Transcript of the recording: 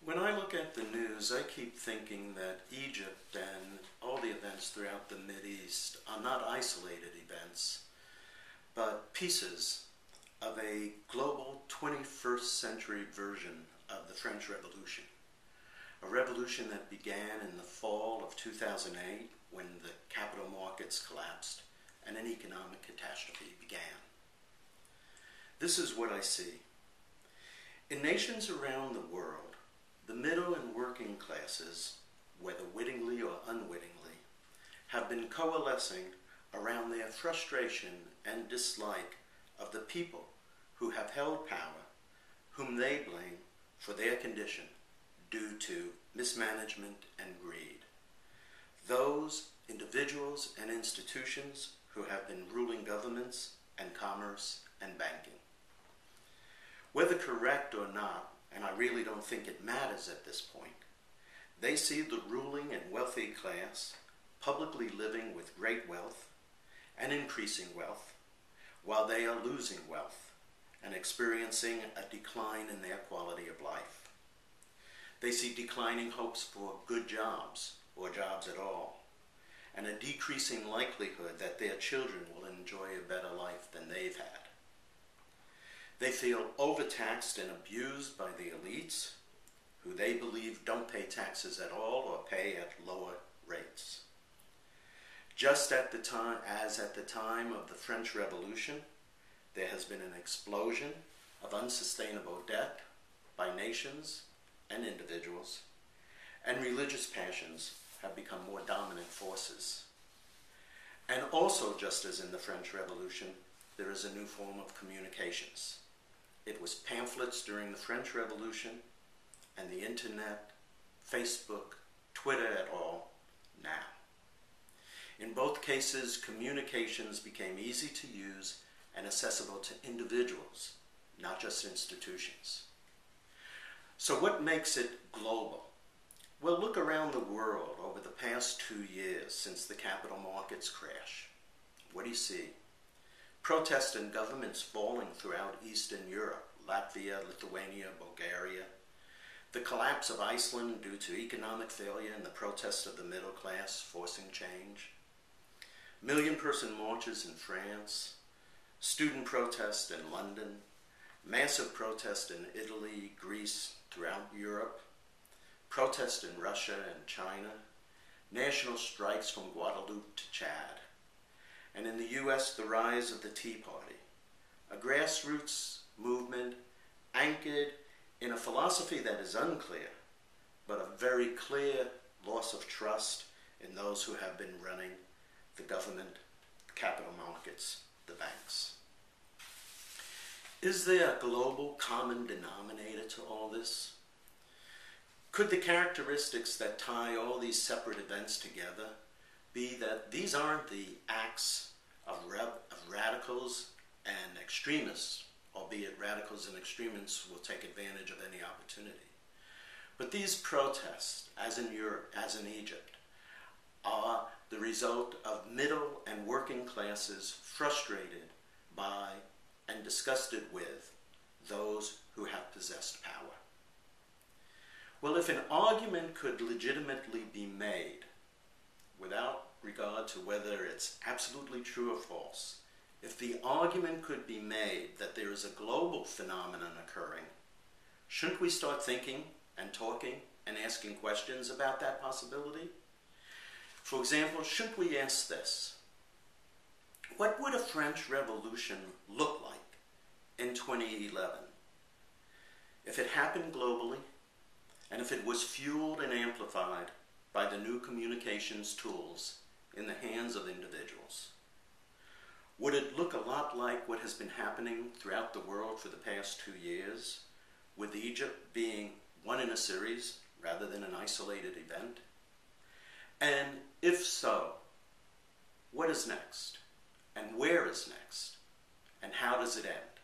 When I look at the news, I keep thinking that Egypt and all the events throughout the Mideast are not isolated events, but pieces of a global 21st century version of the French Revolution. A revolution that began in the fall of 2008 when the capital markets collapsed and an economic catastrophe began. This is what I see. In nations around the world, the middle and working classes, whether wittingly or unwittingly, have been coalescing around their frustration and dislike of the people who have held power, whom they blame for their condition due to mismanagement and greed. Those individuals and institutions who have been ruling governments and commerce and banking. Whether correct or not, and I really don't think it matters at this point, they see the ruling and wealthy class publicly living with great wealth and increasing wealth, while they are losing wealth and experiencing a decline in their quality of life. They see declining hopes for good jobs or jobs at all, and a decreasing likelihood that their children will enjoy a better life than they've had. They feel overtaxed and abused by the elites, who they believe don't pay taxes at all or pay at lower rates. Just at the time of the French Revolution, there has been an explosion of unsustainable debt by nations and individuals, and religious passions have become more dominant forces. And also, just as in the French Revolution, there is a new form of communications. It was pamphlets during the French Revolution, and the internet, Facebook, Twitter et al. Now. In both cases, communications became easy to use and accessible to individuals, not just institutions. So what makes it global? Well, look around the world over the past 2 years since the capital markets crash. What do you see? Protests and governments falling throughout Eastern Europe, Latvia, Lithuania, Bulgaria. The collapse of Iceland due to economic failure and the protests of the middle class forcing change. Million-person marches in France. Student protests in London. Massive protests in Italy, Greece, throughout Europe. Protests in Russia and China. National strikes from Guadeloupe to Chad. And in the U.S., the rise of the Tea Party, a grassroots movement anchored in a philosophy that is unclear, but a very clear loss of trust in those who have been running the government, the capital markets, the banks. Is there a global common denominator to all this? Could the characteristics that tie all these separate events together be that these aren't the acts of radicals and extremists, albeit radicals and extremists will take advantage of any opportunity. But these protests, as in Europe, as in Egypt, are the result of middle and working classes frustrated by and disgusted with those who have possessed power. Well, if an argument could legitimately be made without regard to whether it's absolutely true or false, if the argument could be made that there is a global phenomenon occurring, shouldn't we start thinking and talking and asking questions about that possibility? For example, shouldn't we ask this? What would a French Revolution look like in 2011 if it happened globally and if it was fueled and amplified by the new communications tools in the hands of individuals? Would it look a lot like what has been happening throughout the world for the past 2 years, with Egypt being one in a series rather than an isolated event? And if so, what is next? And where is next? And how does it end?